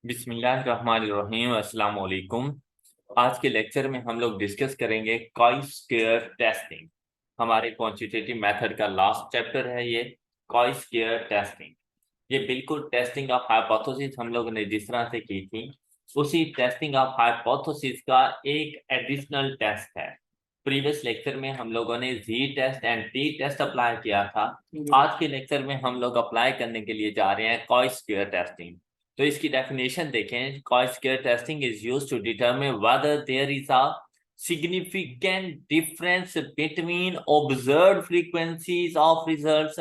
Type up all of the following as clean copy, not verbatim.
बिस्मिल्लाहिर्रहमानिर्रहीम अस्सलाम वालेकुम। आज के लेक्चर में हम लोग डिस्कस करेंगे कॉई स्क्वायर टेस्टिंग। हमारे क्वांटिटेटिव मेथड का लास्ट चैप्टर है ये कॉई स्क्वायर टेस्टिंग। ये बिल्कुल टेस्टिंग ऑफ हाइपोथेसिस हम लोगों ने जिस तरह से की थी उसी टेस्टिंग ऑफ हाइपोथेसिस का एक एडिशनल टेस्ट है। प्रीवियस लेक्चर में हम लोगों ने Z test and T test apply किया था। आज के लेक्चर में हम लोग अप्लाई करने के लिए जा रहे हैं कॉई स्क्वायर टेस्टिंग। तो इसकी डेफिनेशन देखें। Chi square testing is used to determine whether there is a significant difference between observed frequencies of results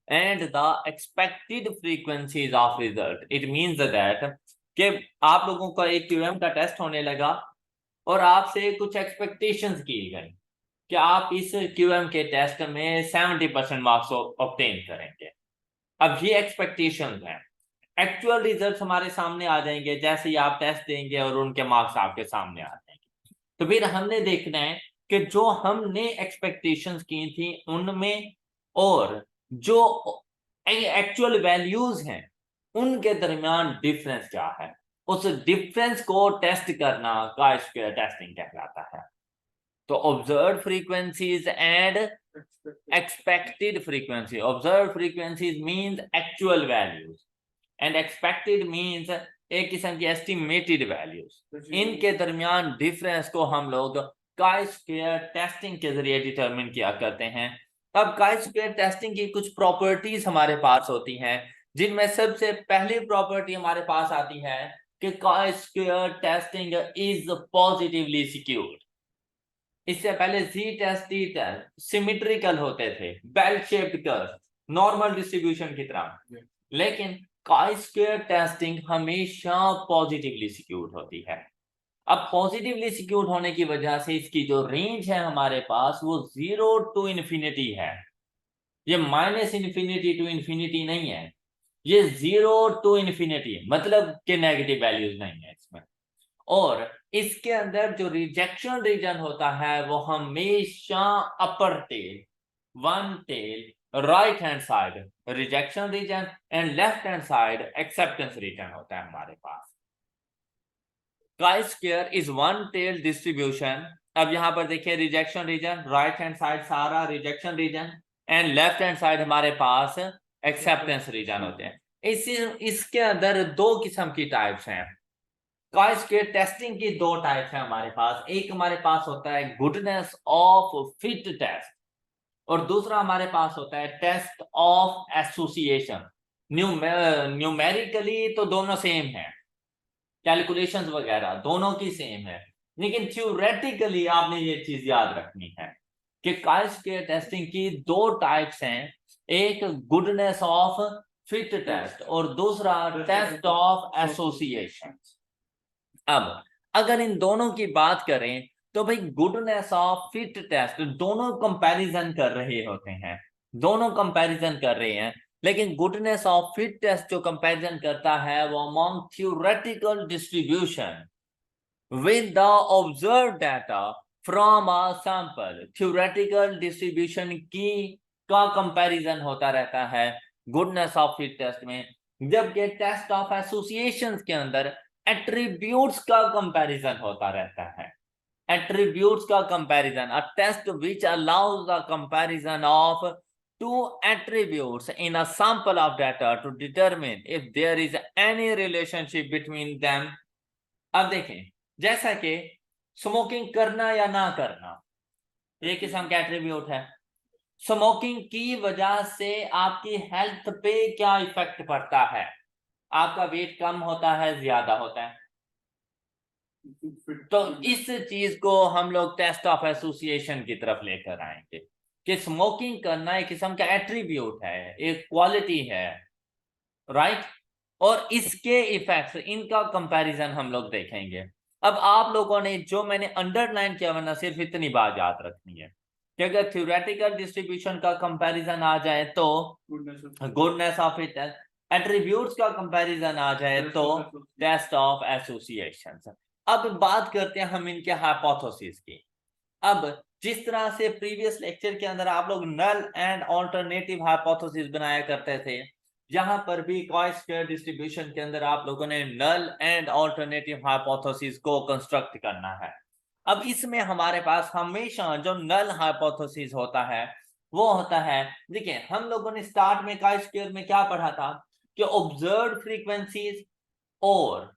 and the expected frequencies of result. It means that कि आप लोगों का एक क्यूएम का test होने लगा और आपसे कुछ एक्सपेक्टेशंस की गई कि आप इस क्यूएम के टेस्ट में 70% मार्क्स ऑब्टेन करेंगे। अब ये एक्सपेक्टेशंस हैं। एक्चुअल रिजल्ट हमारे सामने आ जाएंगे जैसे ही आप टेस्ट देंगे और उनके मार्क्स आपके सामने आ जाएंगे। तो फिर हमने देखना है कि जो हमने एक्सपेक्टेशंस की थी उनमें और जो एक्चुअल वैल्यूज हैं उनके दरमियान डिफरेंस क्या है। उस डिफरेंस को टेस्ट करना कॉई स्क्वायर टेस्टिंग कहलाता है। तो observed frequencies and expected frequency. Observed frequencies means actual values and expected means एक किस्म की एस्टिमेटेड वैल्यूज। इनके दरमियान डिफरेंस को हम लोग कॉई स्क्वायर टेस्टिंग के जरिए डिटरमिन किया करते हैं। अब कॉई स्क्वायर टेस्टिंग की कुछ प्रॉपर्टीज हमारे पास होती हैं जिनमें सबसे पहली प्रॉपर्टी हमारे पास आती है कि chi square testing is positively skewed. इससे पहले Z test T test symmetrical होते थे, bell shaped curve, normal distribution की तरह। लेकिन कॉई स्क्वायर टेस्टिंग हमेशा पॉजिटिवली सिक्योर्ड होती है। अब पॉजिटिवली सिक्योर्ड होने की वजह से इसकी जो रेंज है हमारे पास वो 0 टू इन्फिनिटी है। ये माइनस इन्फिनिटी टू इन्फिनिटी नहीं है, ये 0 टू इन्फिनिटी, मतलब कि नेगेटिव वैल्यूज नहीं है इसमें। और इसके अंदर जो रिजेक्शन रीजन होता है वो हमेशा upper tail, one tail, right hand side rejection region and left hand side acceptance region होता है हमारे पास। Chi square is one tail distribution. अब यहां पर देखिए rejection region, right hand side सारा rejection region and left hand side हमारे पास एक्सेप्टेंस रीजन होते हैं। इसके अंदर दो किस्म की टाइप्स हैं। कॉई स्क्वायर टेस्टिंग की दो टाइप्स हैं हमारे पास। एक हमारे पास होता है गुडनेस ऑफ फिट टेस्ट और दूसरा हमारे पास होता है टेस्ट ऑफ एसोसिएशन। न्यूमेरिकली तो दोनों सेम है, कैलकुलेशंस वगैरह दोनों की सेम है, लेकिन थ्योरेटिकली आपने ये चीज याद रखनी है कि कॉई स्क्वायर टेस्टिंग की दो टाइप्स हैं। एक गुडनेस ऑफ फिट टेस्ट और दूसरा टेस्ट ऑफ एसोसिएशन। अब अगर इन दोनों की बात करें तो भाई गुडनेस ऑफ फिट टेस्ट दोनों कंपैरिजन कर रहे होते हैं, दोनों कंपैरिजन कर रहे हैं। लेकिन गुडनेस ऑफ फिट टेस्ट जो कंपैरिजन करता है वो among theoretical distribution with the observed data from a sample। Theoretical distribution की का कंपैरिजन होता रहता है गुडनेस ऑफ फिट टेस्ट में, जबकि टेस्ट ऑफ एसोसिएशंस के अंदर एट्रीब्यूट्स का कंपैरिजन होता रहता है। एट्रीब्यूट्स का comparison, a test which allows the comparison of two attributes in a sample of data to determine if there is any relationship between them। अब देखें, जैसा कि स्मोकिंग करना या ना करना एक किस्म का एट्रीब्यूट है। स्मोकिंग की वजह से आपकी हेल्थ पे क्या इफेक्ट पड़ता है, आपका वेट कम होता है, ज्यादा होता है। तो इस चीज को हम लोग टेस्ट ऑफ एसोसिएशन की तरफ लेकर आएंगे कि स्मोकिंग करना एक किस्म का एट्रीब्यूट है, एक क्वालिटी है, राइट। और इसके इफेक्ट्स, इनका कंपैरिजन हम लोग देखेंगे। अब आप लोगों ने जो मैंने अंडरलाइन किया वरना सिर्फ इतनी बात याद रखनी है कि अगर थ्योरेटिकल डिस्ट्रीब्यूशन का कंपैरिजन आ जाए तो गुडनेस ऑफ इट, एट्रीब्यूट्स का कंपैरिजन आ जाए तो टेस्ट ऑफ एसोसिएशंस। अब बात करते हैं हम इनके हाइपोथेसिस की। अब जिस तरह से प्रीवियस लेक्चर के अंदर आप लोग नल एंड ऑल्टरनेटिव हाइपोथेसिस बनाया करते थे, यहां पर भी कॉय स्क्वायर डिस्ट्रीब्यूशन के अंदर आप लोगों ने नल एंड ऑल्टरनेटिव हाइपोथेसिस को कंस्ट्रक्ट करना है। अब इसमें हमारे पास हमेशा जो नल हाइपोथेसिस होता है वो होता है, देखिए हम लोगों ने स्टार्ट में कॉय स्क्वायर में क्या पढ़ा था कि ऑब्जर्व्ड फ्रीक्वेंसीज और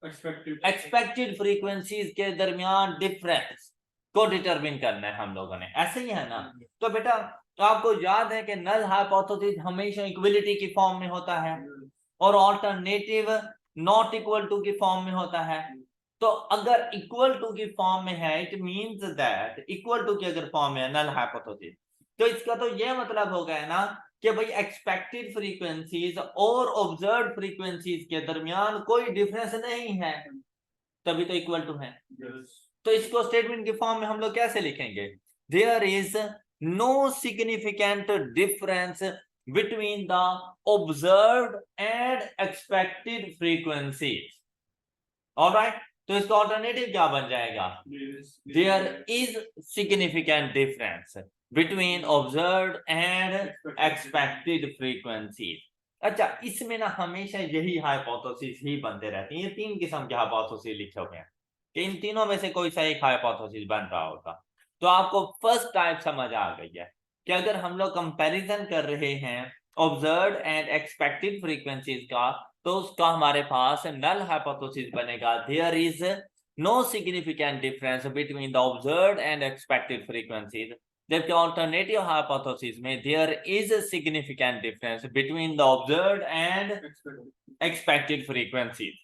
एक्सपेक्टेड फ्रीक्वेंसीज के दरमियान डिफरेंस को डिटरमिन करना है हम लोगों ने, ऐसे ही है ना। तो बेटा तो आपको याद है कि नल हाइपोथेसिस हमेशा इक्वलिटी की फॉर्म में होता है और ऑल्टरनेटिव नॉट इक्वल टू की फॉर्म में होता है। तो अगर इक्वल टू की फॉर्म में है it means that equal to की अगर फॉर्म में है नल हाइपोथेसिस, तो इसका तो यह मतलब हो गया ना कि भाई एक्सपेक्टेड फ्रीक्वेंसीज और ऑब्जर्व्ड फ्रीक्वेंसीज के दरमियान कोई डिफरेंस नहीं है, तभी तो इक्वल टू है। तो इसको स्टेटमेंट की फॉर्म में हम लोग कैसे लिखेंगे, there is no significant difference between the observed and expected frequencies. Alright, तो इसका ऑल्टरनेटिव क्या बन जाएगा, there is significant difference between observed and expected frequencies. अच्छा, इसमें ना हमेशा यही हाइपोथेसिस ही बनते रहती हैं, ये तीन किस्म के हाइपोथेसिस लिखे हुए हैं कि इन तीनों में से कोई सा एक हाइपोथेसिस बन रहा होगा। तो आपको फर्स्ट टाइप समझ आ गई है कि अगर हम लोग कंपैरिजन कर रहे हैं ऑब्जर्व्ड एंड एक्सपेक्टेड फ्रीक्वेंसीज का, तो उसका हमारे पास नल हाइपोथेसिस बनेगा, there is no significant difference between the observed and expected frequencies. जबकि ऑल्टरनेटिव हाइपोथेसिस में there is significant difference between the observed and expected frequencies.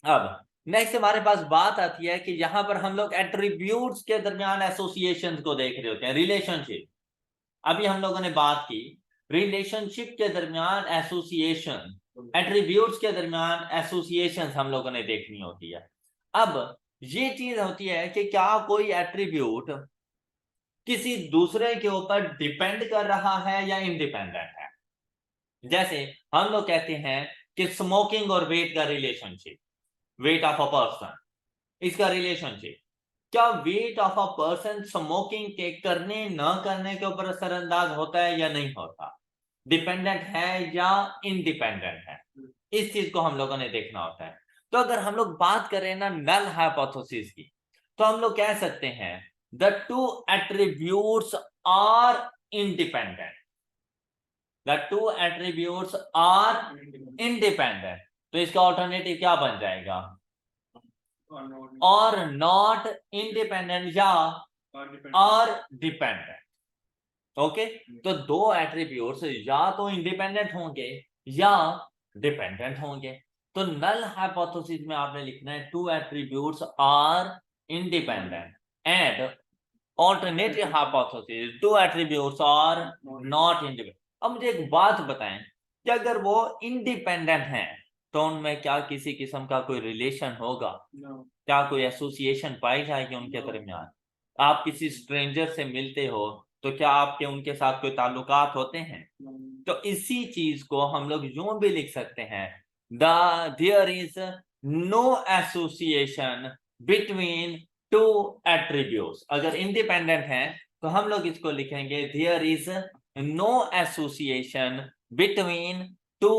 अब नेक्स्ट हमारे पास बात आती है कि यहां पर हम लोग एट्रीब्यूट्स के दरमियान एसोसिएशन को देख रहे होते हैं, रिलेशनशिप। अभी हम लोगों ने बात की रिलेशनशिप के दरमियान एसोसिएशन, एट्रीब्यूट्स के दरमियान एसोसिएशन हम लोगों ने देखनी होती है। अब ये चीज होती है कि क्या कोई एट्रीब्यूट किसी दूसरे के ऊपर डिपेंड कर रहा है या इंडिपेंडेंट है। जैसे हम लोग कहते हैं कि स्मोकिंग और वेट का relationship, weight of a person, इसका रिलेशनशिप, क्या weight of a person smoking के करने न करने के ऊपर असरअंदाज होता है या नहीं होता, डिपेंडेंट है या इंडिपेंडेंट है, इस चीज को हम लोगों ने देखना होता है। तो अगर हम लोग बात करें ना नल हाइपोथेसिस की, तो हम लोग कह सकते हैं the two attributes are independent, the two attributes are independent. तो इसका ऑल्टरनेटिव क्या बन जाएगा, और नॉट इंडिपेंडेंट या और डिपेंडेंट। ओके, तो दो एट्रीब्यूट्स या तो इंडिपेंडेंट होंगे या डिपेंडेंट होंगे। तो नल हाइपोथेसिस में आपने लिखना है two attributes are independent and alternative hypothesis two attributes are not independent. अब मुझे एक बात बताएं कि अगर वो इंडिपेंडेंट हैं तो उनमें क्या किसी किस्म का कोई रिलेशन होगा, क्या कोई एसोसिएशन पाई जाएगी उनके दरमियान। आप किसी स्ट्रेंजर से मिलते हो तो क्या आपके उनके साथ कोई ताल्लुकात होते हैं। तो इसी चीज को हम लोग यूं भी लिख सकते हैं, there is no association between two attributes. अगर इंडिपेंडेंट हैं तो हम लोग इसको लिखेंगे there is no association between two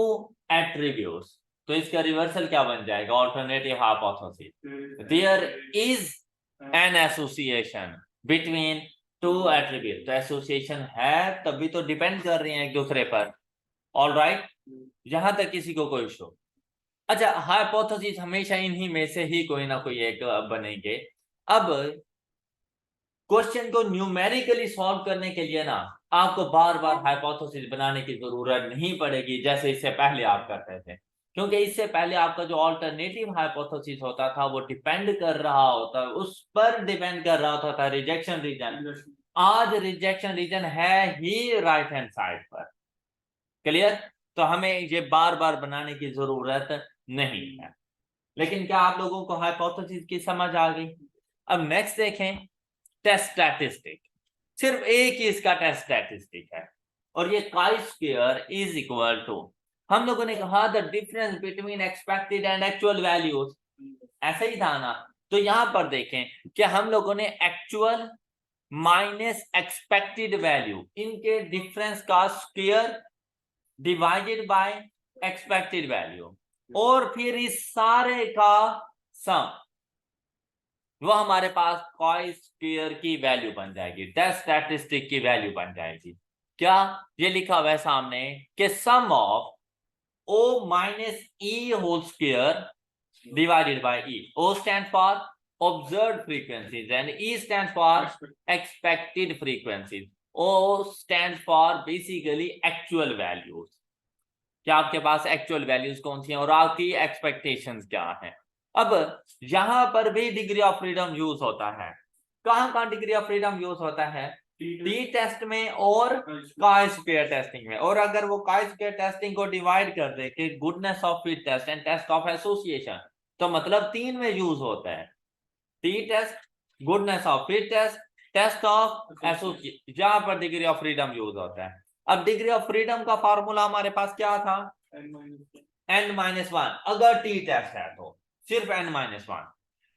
attributes. तो इसका रिवर्सल क्या बन जाएगा, alternative hypothesis, there is an association between two attribute. तो एसोसिएशन है तभी तो डिपेंड कर रहे हैं एक दूसरे पर। ऑलराइट, यहां तक किसी को कोई इशू। अच्छा, हाइपोथेसिस हमेशा इन्हीं में से ही कोई ना कोई एक बनेंगे। अब क्वेश्चन को न्यूमेरिकली सॉल्व करने के लिए ना आपको बार बार हाइपोथेसिस बनाने की जरूरत नहीं पड़ेगी जैसे इससे पहले आप करते थे, क्योंकि इससे पहले आपका जो ऑल्टरनेटिव हाइपोथेसिस होता था वो डिपेंड कर रहा होता, उस पर डिपेंड कर रहा होता था रिजेक्शन रीजन। आज रिजेक्शन रीजन है ही राइट हैंड साइड पर। क्लियर, तो हमें ये बार बार बनाने की जरूरत नहीं है। लेकिन क्या आप लोगों को हाइपोथेसिस की समझ आ गई। अब नेक्स्ट देखें टेस्ट स्टैटिस्टिक। सिर्फ एक ही इसका टेस्ट स्टैटिस्टिक है और ये chi square is equal to, हम लोगों ने कहा the difference between expected and actual values, ऐसा ही था ना। तो यहां पर देखें कि हम लोगों ने एक्चुअल माइनस एक्सपेक्टेड वैल्यू, इनके डिफरेंस का square divided bye expected value, और फिर इस सारे का सम, वो हमारे पास कॉई स्क्वायर की वैल्यू बन जाएगी, टेस्ट स्टैटिस्टिक की वैल्यू बन जाएगी। क्या ये लिखा हुआ है सामने कि sum of O minus E whole square divided by E. O stands for observed frequencies and E stands for expected frequencies. O stands for basically actual values. क्या आपके पास एक्चुअल वैल्यूज कौन सी हैं और आपकी एक्सपेक्टेशंस क्या हैं। अब यहां पर भी डिग्री ऑफ फ्रीडम यूज होता है। कहां कहां डिग्री ऑफ फ्रीडम यूज होता है? टी टेस्ट में और काई स्क्वायर टेस्टिंग में। और अगर वो काई स्क्वायर टेस्टिंग को डिवाइड कर दे कि goodness of fit test and test of association, तो मतलब 3 में यूज होता है, T test, goodness of fit test, test of association, जहां पर डिग्री ऑफ फ्रीडम यूज होता है। अब डिग्री ऑफ फ्रीडम का फॉर्मूला हमारे पास क्या था? n-1। अगर टी टेस्ट है तो सिर्फ n-1।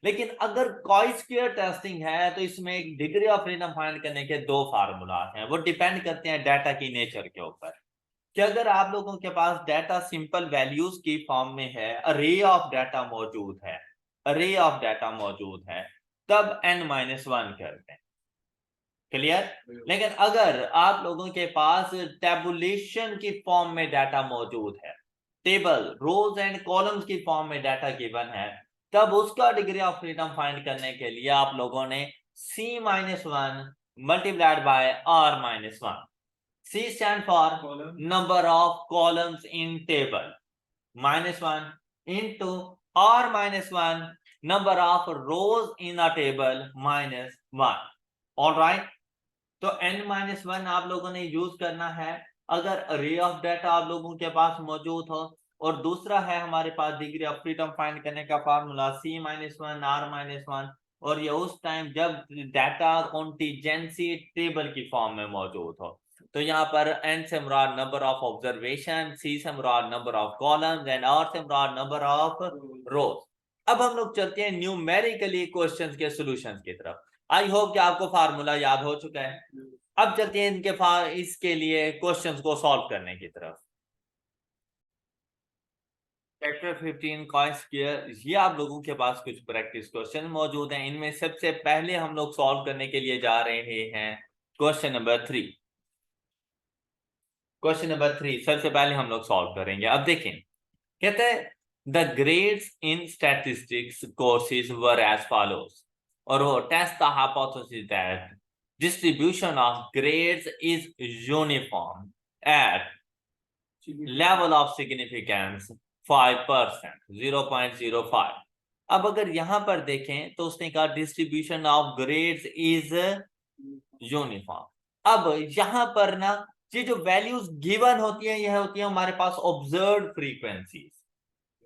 लेकिन अगर कॉई स्क्वायर टेस्टिंग है तो इसमें एक डिग्री ऑफ फ्रीडम फाइंड करने के 2 फार्मूला हैं, वो डिपेंड करते हैं डाटा की नेचर के ऊपर। कि अगर आप लोगों के पास डाटा सिंपल वैल्यूज की फॉर्म में है, अरे ऑफ डाटा मौजूद है, अरे ऑफ डाटा मौजूद है, तब n-1 करते हैं। क्लियर? लेकिन अगर आप लोगों के पास टेबुलेशन की फॉर्म में डाटा मौजूद है, टेबल रोज एंड कॉलम्स की फॉर्म में डाटा गिवन है, तब उसका डिग्री ऑफ फ्रीडम फाइंड करने के लिए आप लोगों ने c-1 multiplied by r-1। C stand for number of columns in table, -1 into r-1 number of rows in a table, -1। All right, तो n-1 आप लोगों ने यूज करना है अगर अरे ऑफ डाटा आप लोगों के पास मौजूद हो, और दूसरा है हमारे पास डिग्री ऑफ फ्रीडम फाइंड करने का फार्मूला c-1 r-1, और ये उस टाइम जब डाटा कॉन्टिजेंसी टेबल की फॉर्म में मौजूद हो। तो यहाँ पर n से मुराद नंबर ऑफ ऑब्जर्वेशन, c से मुराद number of columns and r से मुराद नंबर ऑफ रोज। अब हम लोग चलते हैं न्यूमेरिकली क्वेश्चंस के सॉल्यूशंस की तरफ। आई होप कि आपको फार्मूला याद हो चुका है। अब चलते हैं इसके लिए क्वेश्चंस को सॉल्व करने की तरफ। चैप्टर 15 कॉई स्क्वायर, ये आप लोगों के पास कुछ प्रैक्टिस क्वेश्चन मौजूद हैं। इनमें सबसे पहले हम लोग सॉल्व करने के लिए जा रहे हैं क्वेश्चन नंबर 3। क्वेश्चन नंबर 3 सबसे पहले हम लोग सॉल्व करेंगे। अब देखें, कहते हैं the grades in statistics courses were as follows, और वो test the hypothesis that distribution of grades is uniform at level of significance 5%, 0.05। अब अगर यहां पर देखें तो उसने कहा distribution of grades is uniform. अब यहां पर ना ये जो वैल्यूज गिवन होती है यह होती है हमारे पास ऑब्जर्व्ड फ्रीक्वेंसीज,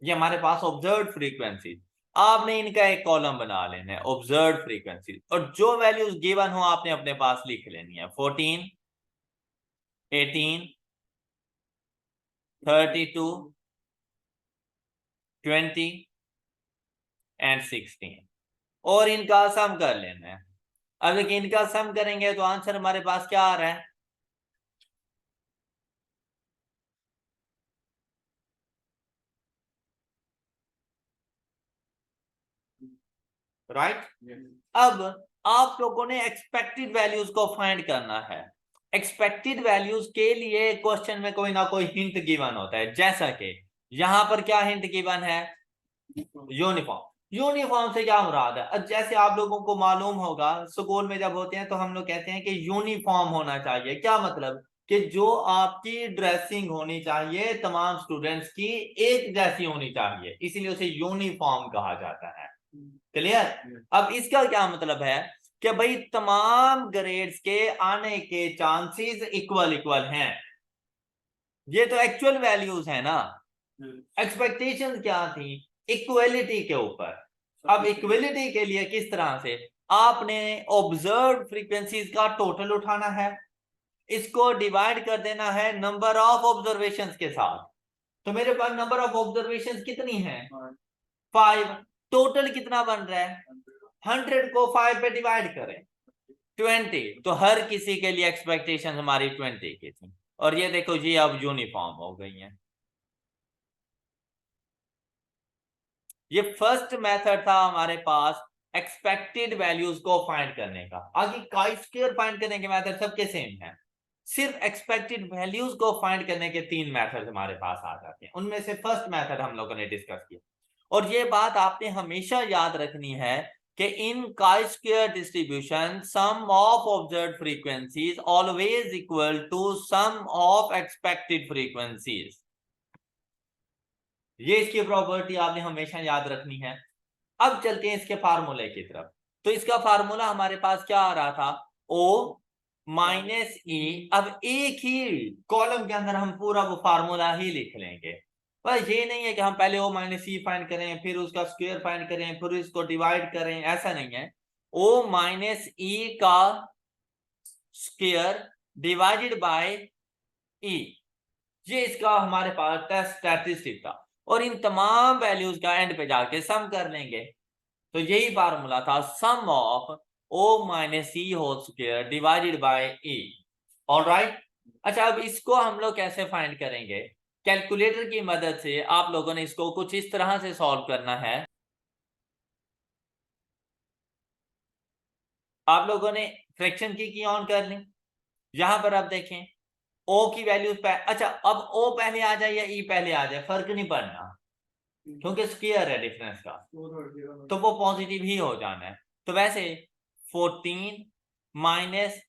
ये हमारे पास ऑब्जर्व्ड फ्रीक्वेंसीज। आपने इनका एक कॉलम बना लेना है ऑब्जर्व्ड फ्रीक्वेंसी, और जो वैल्यूज गिवन हो आपने अपने पास लिख लेनी है 14, 18, 32, 20 एंड 16, और इनका सम कर लेना है। अब देखिए इनका सम करेंगे तो आंसर हमारे पास क्या आ रहा है? राइट? अब आप लोगों ने एक्सपेक्टेड वैल्यूज को फाइंड करना है। एक्सपेक्टेड वैल्यूज के लिए क्वेश्चन में कोई ना कोई हिंट गिवन होता है, जैसा कि यहां पर क्या हिंट गिवन है? यूनिफॉर्म। यूनिफॉर्म से क्या मुराद है? जैसे आप लोगों को मालूम होगा स्कूल में जब होते हैं तो हम लोग कहते हैं कि यूनिफॉर्म होना चाहिए। क्या मतलब? कि जो आपकी ड्रेसिंग होनी चाहिए तमाम स्टूडेंट्स की एक जैसी होनी चाहिए, इसीलिए उसे यूनिफॉर्म कहा जाता है। क्लियर? अब इसका क्या मतलब है कि भाई तमाम ग्रेड्स के आने के चांसेस इक्वल इक्वल हैं। ये तो एक्चुअल वैल्यूज है ना। एक्सपेक्टेशंस क्या थी? इक्वलिटी के ऊपर। अब इक्वलिटी के लिए किस तरह से? आपने ऑब्जर्व फ्रीक्वेंसीज का टोटल उठाना है, इसको डिवाइड कर देना है नंबर ऑफ ऑब्जर्वेशंस के साथ। तो मेरे पास नंबर ऑफ ऑब्जर्वेशंस कितनी है? 5। टोटल कितना बन रहा है? 100 को 5 पे डिवाइड करें 20, तो हर किसी के लिए एक्सपेक्टेशन हमारी 20 की थी। और ये देखो ये अब यूनिफॉर्म हो गई है। ये फर्स्ट मेथड था हमारे पास एक्सपेक्टेड वैल्यूज को फाइंड करने का। आगे काई स्क्वायर फाइंड करने के मेथड सबके सेम है, सिर्फ एक्सपेक्टेड वैल्यूज को फाइंड करने के 3 मेथड हमारे पास आ जाते हैं। उनमें से फर्स्ट मेथड हम लोगों ने डिस्कस किया। और ये बात आपने हमेशा याद रखनी है कि in chi square distribution sum of observed frequencies always equal to sum of expected frequencies. ये इसकी प्रॉपर्टी आपने हमेशा याद रखनी है। अब चलते हैं इसके फार्मूले की तरफ। तो इसका फार्मूला हमारे पास क्या आ रहा था, O माइनस ई। अब एक ही कॉलम के अंदर हम पूरा वो फार्मूला ही लिख लेंगे। बस ये नहीं है कि हम पहले O माइनस ई फाइंड करें, फिर उसका स्क्वायर फाइंड करें, फिर इसको डिवाइड करें, ऐसा नहीं है। O माइनस ई का स्क्वायर डिवाइडेड बाय ई, ये इसका हमारे पास टेस्ट स्टैटिस्टिक था। और इन तमाम वैल्यूज का एंड पे जाके सम कर लेंगे। तो यही फार्मूला था, sum of O minus E whole square divided by E. Alright. अच्छा, अब इसको हम लोग कैसे फाइंड करेंगे? कैलकुलेटर की मदद से आप लोगों ने इसको कुछ इस तरह से सॉल्व करना है। आप लोगों ने फ्रैक्शन की ऑन कर ली। यहां पर आप देखें ओ की वैल्यू अच्छा, अब ओ पहले आ जाए या ई पहले आ जाए फर्क नहीं पड़ना, क्योंकि स्क्वायर है डिफरेंस का, तो वो पॉजिटिव ही हो जाना है। तो वैसे 14 माइनस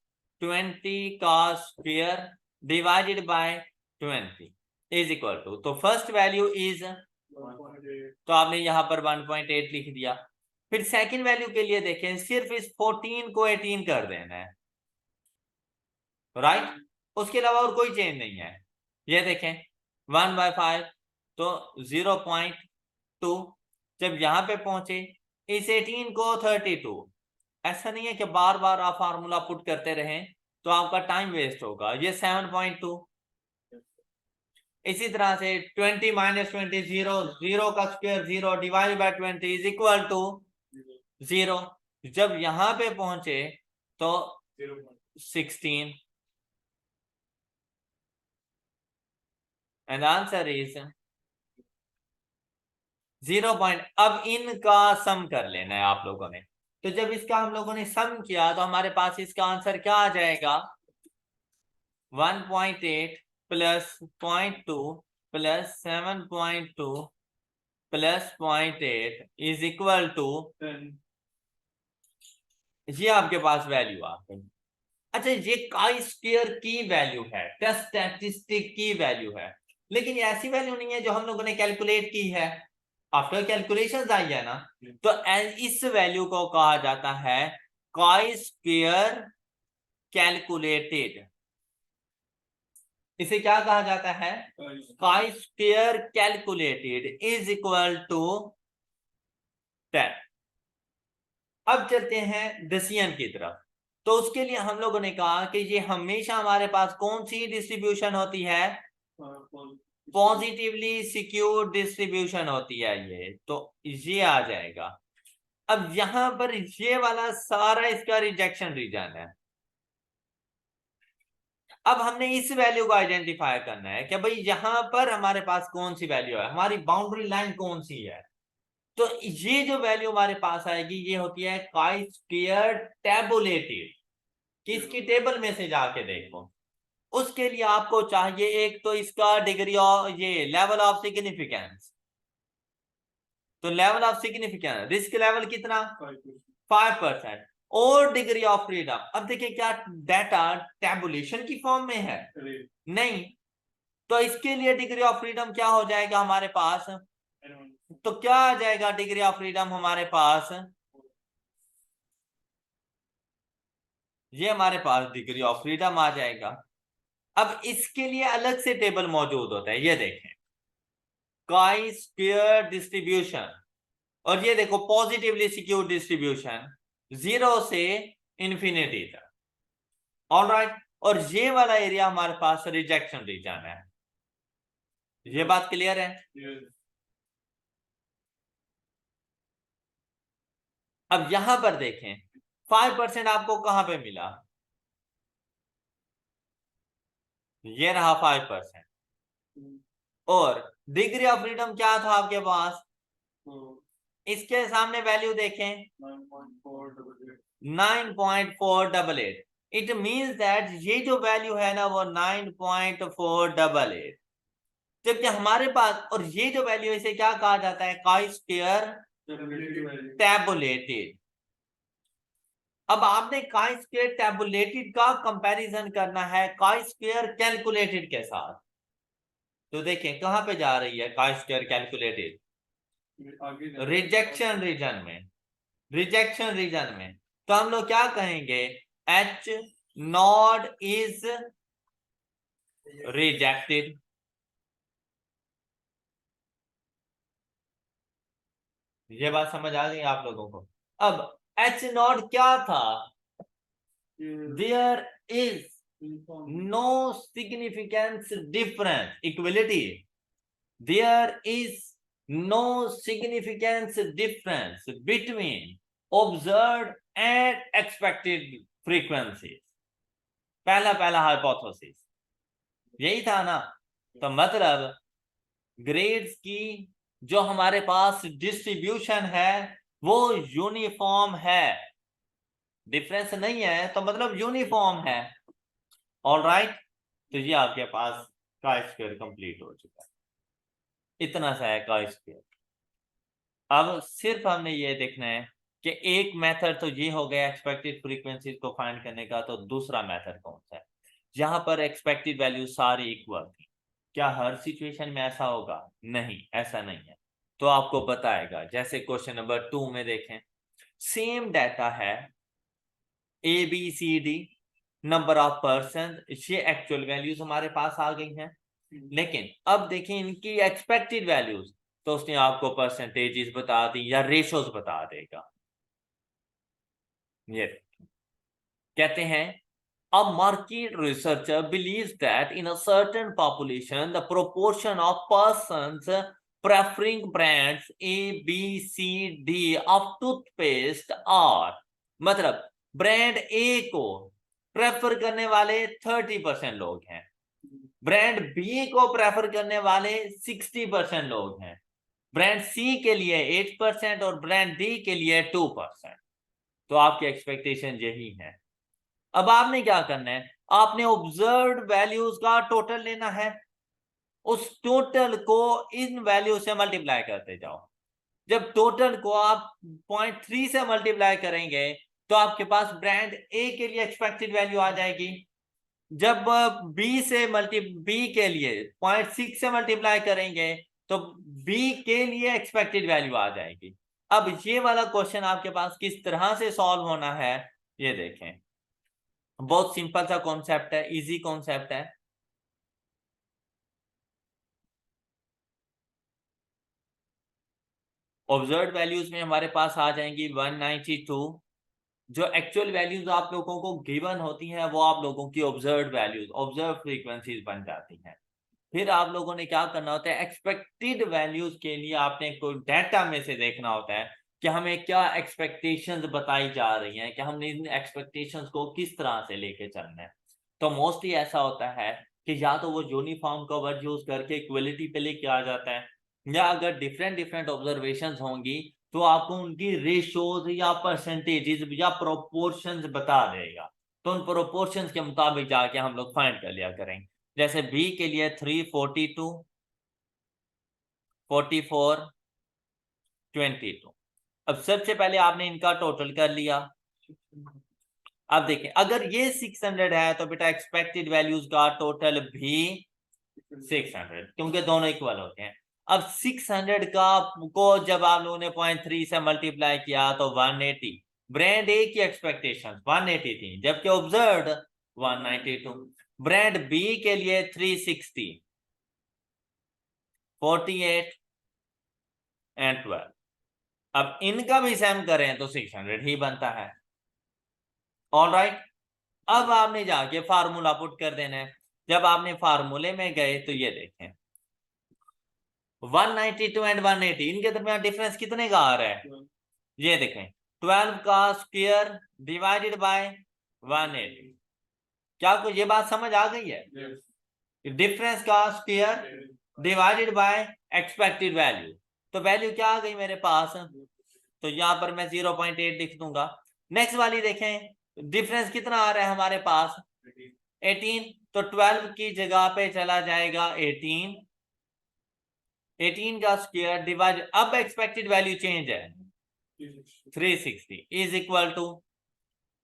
20 का square divided by 20 is equal to, तो फर्स्ट वैल्यू इज, तो आपने यहां पर 1.8 लिख दिया। फिर सेकंड वैल्यू के लिए देखें, सिर्फ इस 14 को 18 कर देना है, राइट। उसके अलावा और कोई चेंज नहीं है। ये देखें 1/5 तो 0.2। जब यहां पे पहुंचे इस 18 को 32, ऐसा नहीं है कि बार बार आप फार्मूला पुट करते रहें तो आपका टाइम वेस्ट होगा। ये 7.2। इसी तरह से 20 माइनस 20 0, 0 का square 0 divide by 20 is equal to 0। जब यहां पे पहुंचे तो 16 एंड आंसर इज 0 पॉइंट। अब इनका सम कर लेना है आप लोगों ने। तो जब इसका हम लोगों ने सम किया तो हमारे पास इसका आंसर क्या आ जाएगा, 1.8 plus 0.2 plus 7.2 plus 0.8 is equal to, ये आपके पास वैल्यू आ गई। अच्छा, ये काई स्क्वायर की वैल्यू है, टेस्ट स्टैटिस्टिक की वैल्यू है, लेकिन ये ऐसी वैल्यू नहीं है जो हम लोगों ने कैलकुलेट की है। आफ्टर कैलकुलेशंस आई है ना, तो इस वैल्यू को कहा जाता है काई स्क्वायर कैलकुलेटेड। इसे क्या कहा जाता है, chi square calculated is equal to 10। अब चलते हैं डिसीजन की तरफ। तो उसके लिए हम लोगों ने कहा कि ये हमेशा हमारे पास कौन सी डिस्ट्रीब्यूशन होती है, पॉजिटिवली सिक्योर्ड डिस्ट्रीब्यूशन होती है ये, तो ये आ जाएगा। अब यहां पर ये वाला सारा इसका रिजेक्शन रीजन है। अब हमने इस वैल्यू को आइडेंटिफाई करना है कि भाई यहां पर हमारे पास कौन सी वैल्यू है, हमारी बाउंड्री लाइन कौन सी है। तो ये जो वैल्यू हमारे पास आएगी ये होती है काई स्क्वायर टैबुलेटेड। किसकी टेबल में से जाके देखो। उसके लिए आपको चाहिए एक तो इसका डिग्री ऑफ, ये लेवल ऑफ सिग्निफिकेंस। तो level of significance risk level कितना, 5%। और डिग्री ऑफ फ्रीडम, अब देखिए क्या डाटा टैबुलेशन की फॉर्म में है, नहीं। तो इसके लिए डिग्री ऑफ फ्रीडम क्या हो जाएगा हमारे पास, तो क्या आ जाएगा डिग्री ऑफ फ्रीडम हमारे पास, ये हमारे पास डिग्री ऑफ फ्रीडम आ जाएगा। अब इसके लिए अलग से टेबल मौजूद होता है, ये देखें काई स्क्वायर डिस्ट्रीब्यूशन, और ये देखो पॉजिटिवली सिक्योर डिस्ट्रीब्यूशन 0 से इंफिनिटी तक। ऑलराइट। और ये वाला एरिया हमारे पास रिजेक्शन रीजन है। ये बात क्लियर है। अब यहां पर देखें 5% आपको कहां पे मिला, ये रहा 5%। और डिग्री ऑफ फ्रीडम क्या था आपके पास, इसके सामने वैल्यू देखें 9.488। इट मींस दैट ये जो वैल्यू है ना वो 9.488, जबकि हमारे पास, और ये जो वैल्यू इसे क्या कहा जाता है, काई स्क्वायर टैबुलेटेड। अब आपने काई स्क्वायर टैबुलेटेड का कंपैरिजन करना है काई स्क्वायर कैलकुलेटेड के साथ। तो देखें कहां पे जा रही है chi square calculated, rejection region में। रिजेक्शन रीजन में तो हम लोग क्या कहेंगे, एच नॉट इज रिजेक्टेड। ये बात समझ आ गई आप लोगों को। अब एच नॉट क्या था, there is no significance difference, equality, there is no significance difference between observed and expected frequency. पहला पहला हाइपोथेसिस यही था ना। तो मतलब ग्रेड्स की जो हमारे पास डिस्ट्रीब्यूशन है वो यूनिफॉर्म है, डिफरेंस नहीं है, तो मतलब यूनिफॉर्म है। ऑल राइट, तो ये आपके पास का स्क्वायर कंप्लीट हो चुका है। इतना सा है का स्क्वायर। अब सिर्फ हमने ये देखना है कि एक मेथड तो ये हो गया एक्सपेक्टेड फ्रीक्वेंसीज को फाइंड करने का, तो दूसरा मेथड कौन सा है जहां पर एक्सपेक्टेड वैल्यू सारी इक्वल थी। क्या हर सिचुएशन में ऐसा होगा, नहीं ऐसा नहीं है। तो आपको बताएगा, जैसे क्वेश्चन नंबर 2 में देखें, सेम डाटा है A B C D, number of person, ये एक्चुअल वैल्यूज हमारे पास आ गई हैं। लेकिन अब देखें इनकी एक्सपेक्टेड वैल्यूज, तो उसने आपको परसेंटेजेस बता दी या रेशोज बता देगा। ये कहते हैं a market researcher believes that in a certain population the proportion of persons preferring brands A B C D of toothpaste are, मतलब ब्रांड ए को प्रेफर करने वाले 30% लोग हैं, ब्रांड बी को प्रेफर करने वाले 60% लोग हैं, ब्रांड सी के लिए 8% और ब्रांड डी के लिए 2%। तो आपकी एक्सपेक्टेशन यही है। अब आपने क्या करना है, आपने ऑब्जर्व्ड वैल्यूज का टोटल लेना है, उस टोटल को इन वैल्यू से मल्टीप्लाई करते जाओ। जब टोटल को आप 0.3 से मल्टीप्लाई करेंगे तो आपके पास ब्रांड ए के लिए एक्सपेक्टेड वैल्यू आ जाएगी। जब बी के लिए 0.6 से मल्टीप्लाई करेंगे तो बी के लिए एक्सपेक्टेड वैल्यू आ जाएगी। अब ये वाला क्वेश्चन आपके पास किस तरह से सॉल्व होना है, ये देखें। बहुत सिंपल सा कॉन्सेप्ट है, इजी कॉन्सेप्ट है। ऑब्जर्व्ड वैल्यूज में हमारे पास आ जाएंगी 192। जो एक्चुअल वैल्यूज आप लोगों को गिवन होती हैं वो आप लोगों की ऑब्जर्व्ड वैल्यूज, ऑब्जर्व फ्रीक्वेंसीज बन जाती हैं। फिर आप लोगों ने क्या करना होता है, एक्सपेक्टेड वैल्यूज के लिए आपने कोई डाटा में से देखना होता है कि हमें क्या एक्सपेक्टेशंस बताई जा रही हैं, कि हमने इन एक्सपेक्टेशंस को किस तरह से लेके चलना है। तो मोस्टली ऐसा होता है कि या तो वो यूनिफॉर्म का वर्ड यूज करके इक्वलिटी पे लेके आ जाता है, या अगर डिफरेंट डिफरेंट ऑब्जर्वेशंस होंगी तो आपको उनकी रेशोज या परसेंटेजेस या प्रोपोर्शंस बता देगा। तो उन प्रोपोर्शंस के मुताबिक जाके हम लोग फाइंड कर लिया करेंगे। जैसे बी के लिए 3, 42, 44, 22। अब सबसे पहले आपने इनका टोटल कर लिया। अब देखें अगर ये 600 है तो बेटा एक्सपेक्टेड वैल्यूज का टोटल भी 600, क्योंकि दोनों इक्वल होते हैं। अब 600 का को जब आप लोगों ने 0.3 से मल्टीप्लाई किया तो 180। ब्रांड ए की एक्सपेक्टेशन 180 थी जबकि ऑब्जर्व्ड 192। ब्रांड बी के लिए 360, 48 एंड 12। अब इनका भी सेम करें तो 600 ही बनता है। ऑल राइट, अब आपने जाके फार्मूला पुट कर देना है। जब आपने फार्मूले में गए तो ये देखें 192 एंड 180 इनके दरमियान डिफरेंस कितने का आ रहा है, ये देखें 12 का स्क्वायर डिवाइडेड बाय 180। क्या आपको ये बात समझ आ गई है? डिफरेंस का square divided bye expected value. तो वैल्यू क्या आ गई मेरे पास, तो यहां पर मैं 0.8 लिख दूंगा। नेक्स्ट वाली देखें, डिफरेंस कितना आ रहा है हमारे पास 18, तो 12 की जगह पे चला जाएगा 18, 18 का स्क्वायर डिवाइड, अब एक्सपेक्टेड वैल्यू चेंज है 360 इज इक्वल टू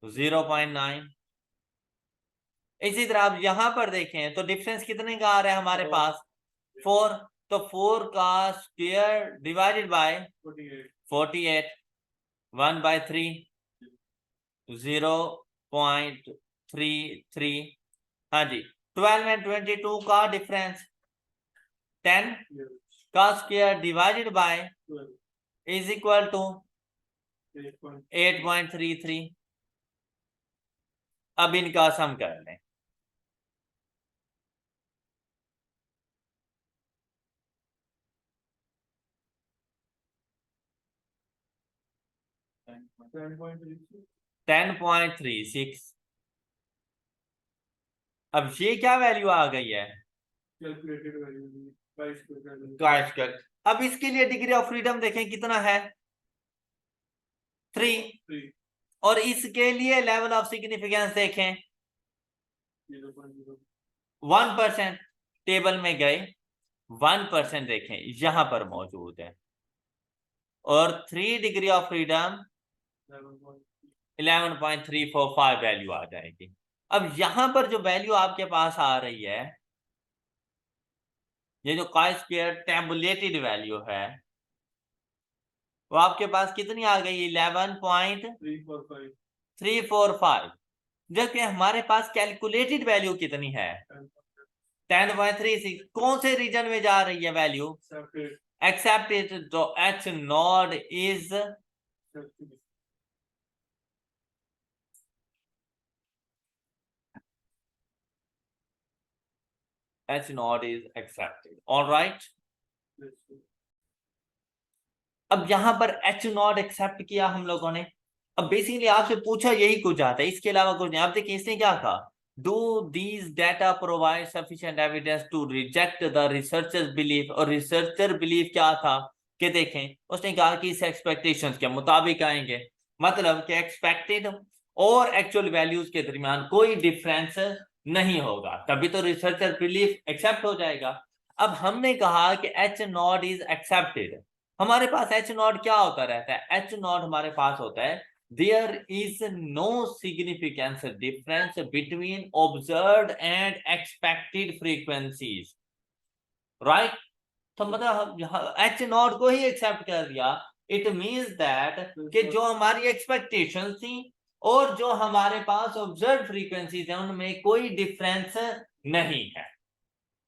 0.9। इसी तरह आप यहां पर देखें तो डिफरेंस कितने का आ रहा है हमारे पास 4, तो 4 का स्क्वायर डिवाइडेड बाय 48, 1/3 0.33। हाँ जी, 12 एंड 22 का डिफरेंस 10 का square divided by is equal to 8.33। अब इनका सम कर लें। Ten point three six. अब ये क्या वैल्यू आ गई है, कैलकुलेटेड वैल्यू स्क्वायर। अब इसके लिए डिग्री ऑफ फ्रीडम देखें कितना है 3, और इसके लिए लेवल ऑफ सिग्निफिकेंस देखें 1%। टेबल में गए 1% देखें यहां पर मौजूद है, और 3 डिग्री ऑफ फ्रीडम 11.345 वैल्यू आ जाएगी। अब यहां पर जो वैल्यू आपके पास आ रही है, ये जो कॉस स्क्वायर टेबुलेटेड वैल्यू है, वो आपके पास कितनी आ गई 11.345, जबकि हमारे पास कैलकुलेटेड वैल्यू कितनी है 10.36। कौन से रीजन में जा रही है वैल्यू, एक्सेप्टेड, तो H not is accepted. Alright, अब यहां पर एच नॉट एक्सेप्ट किया हम लोगों ने। अब बेसिकली आपसे पूछा यही कुछ आता है, इसके अलावा कुछ नहीं। आप देखिए इसने क्या कहा, do these data provide sufficient evidence to reject the researcher's belief. और रिसर्चर बिलीफ क्या था कि देखें, उसने कहा कि इस एक्सपेक्टेशंस के मुताबिक आएंगे, मतलब कि एक्सपेक्टेड और एक्चुअल वैल्यूज के दरमियान कोई डिफरेंस नहीं होगा, तभी तो रिसर्चर बिलीफ एक्सेप्ट हो जाएगा। अब हमने कहा कि एच नॉट इज एक्सेप्टेड। हमारे पास एच नॉट क्या होता रहता है, एच नॉट हमारे पास होता है there is no significant difference between observed and expected frequencies, right? तो मतलब एच नॉट को ही एक्सेप्ट कर दिया। इट मींस दैट कि जो हमारी एक्सपेक्टेशन थी और जो हमारे पास ऑब्जर्व फ्रीक्वेंसीज है उनमें कोई डिफरेंस नहीं है।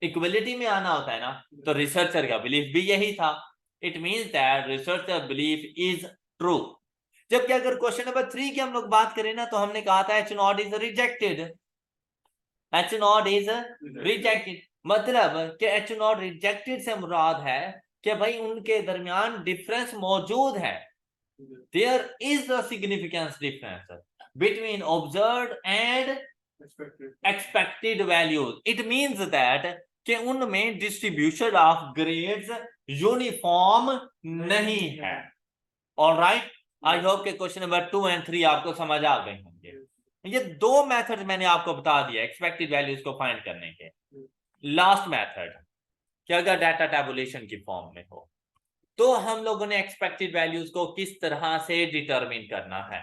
इक्वलिटी में आना होता है ना, तो रिसर्चर का बिलीफ भी यही था। It means that researcher belief is true. जबकि अगर क्वेश्चन नंबर 3 की हम लोग बात करें ना, तो हमने कहा था H not is rejected, H not is rejected, मतलब कि एच नॉट रिजेक्टेड से मुराद है कि भाई उनके दरमियान डिफरेंस मौजूद है। There is a significance difference between observed and expected values. It means that कि उनमें डिस्ट्रीब्यूशन ऑफ ग्रेड्स यूनिफॉर्म नहीं है। ऑलराइट, आई होप के क्वेश्चन नंबर 2 एंड 3 आपको समझ आ गए होंगे। ये दो मेथड मैंने आपको बता दिया एक्सपेक्टेड वैल्यूज को फाइंड करने के। लास्ट मेथड कि अगर डाटा टैबुलेशन की फॉर्म में हो तो हम लोगों ने एक्सपेक्टेड वैल्यूज को किस तरह से डिटरमिन करना है,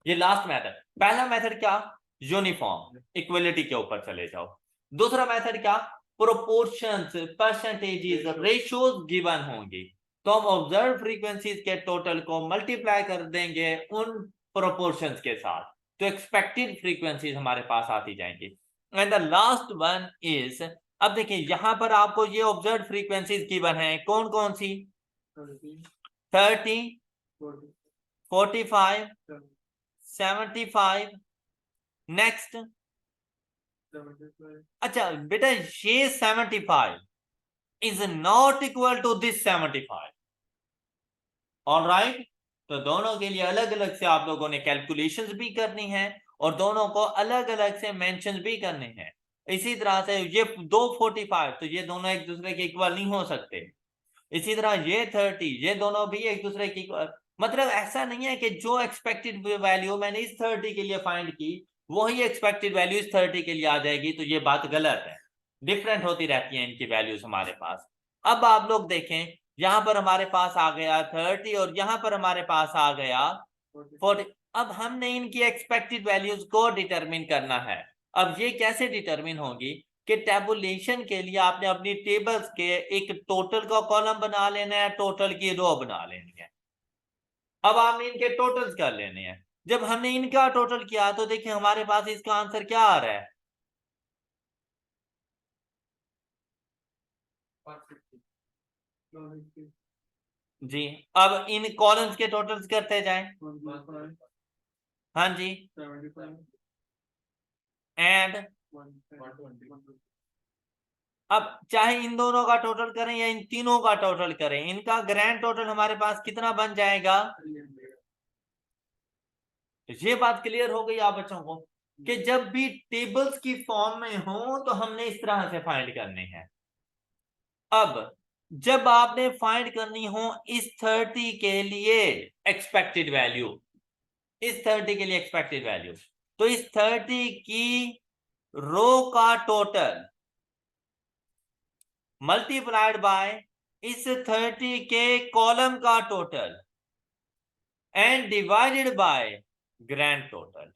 ये लास्ट मेथड। पहला मेथड क्या, यूनिफॉर्म इक्वलिटी के ऊपर चले जाओ। दूसरा मेथड क्या, प्रोपोर्शंस, परसेंटेजेस, रेशियोज गिवन होंगी, तो हम ऑब्जर्व फ्रीक्वेंसीज के टोटल को मल्टीप्लाई कर देंगे उन प्रोपोर्शंस के साथ, तो एक्सपेक्टेड फ्रीक्वेंसीज हमारे पास आती जाएंगी। And the last one is, अब देखिए यहां पर आपको ये ऑब्जर्व फ्रीक्वेंसीज गिवन है, कौन कौन सी 30, 45, 75, नेक्स्ट। अच्छा बेटा, ये 75 is not equal to this 75। Alright, तो दोनों के लिए अलग अलग से आप लोगों ने कैलकुलेशंस भी करनी है और दोनों को अलग अलग से मेंशंस भी करने हैं। इसी तरह से ये 245, तो ये दोनों एक दूसरे के इक्वल नहीं हो सकते। इसी तरह ये 30, ये दोनों भी एक दूसरे की इक्वल। मतलब ऐसा नहीं है कि जो एक्सपेक्टेड वैल्यू मैंने इस 30 के लिए फाइंड की वही एक्सपेक्टेड वैल्यू इस 30 के लिए आ जाएगी, तो ये बात गलत है। डिफरेंट होती रहती है इनकी वैल्यूज हमारे पास। अब आप लोग देखें, यहां पर हमारे पास आ गया 30 और यहां पर हमारे पास आ गया 40। अब हमने इनकी एक्सपेक्टेड वैल्यूज को डिटरमिन करना है। अब ये कैसे डिटरमिन होगी कि टेबुलेशन के लिए आपने अपनी टेबल्स के एक टोटल का कॉलम बना लेना है, टोटल की रो बना लेनी है। अब आपने इनके टोटल्स कर लेने हैं। जब हमने इनका टोटल किया तो देखिए हमारे पास इसका आंसर क्या आ रहा है। 150, जी, अब इन कॉलम्स के टोटल्स करते जाएं। 125, हाँ जी, 75, एंड 120, अब चाहे इन दोनों का टोटल करें या इन तीनों का टोटल करें, इनका ग्रैंड टोटल हमारे पास कितना बन जाएगा। 300, ये बात क्लियर हो गई आप बच्चों को कि जब भी टेबल्स की फॉर्म में हो तो हमने इस तरह से फाइंड करने हैं। अब जब आपने फाइंड करनी हो इस 30 के लिए एक्सपेक्टेड वैल्यू, इस 30 के लिए एक्सपेक्टेड वैल्यू, तो इस 30 की रो का टोटल मल्टीप्लाइड बाय इस 30 के कॉलम का total and divided by grand total.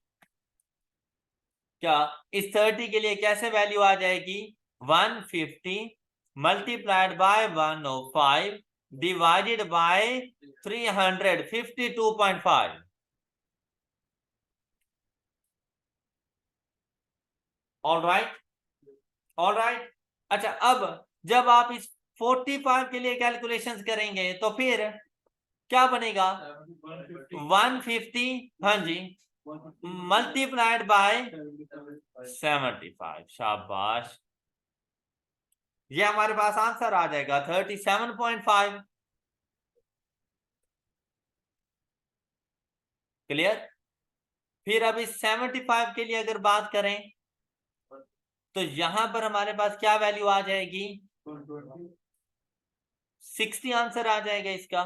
क्या इस 30 के लिए कैसे वैल्यू आ जाएगी, 150 multiplied by 105 divided by 352.5। All right, all right. अच्छा, अब जब आप इस 45 के लिए कैलकुलेशंस करेंगे तो फिर क्या बनेगा, 150, हाँ जी, मल्टीप्लाइड बाय 75। शाबाश, ये हमारे पास आंसर आ जाएगा 37.5। क्लियर। फिर अब इस 75 के लिए अगर बात करें तो यहां पर हमारे पास क्या वैल्यू आ जाएगी, 60 आंसर आ जाएगा इसका।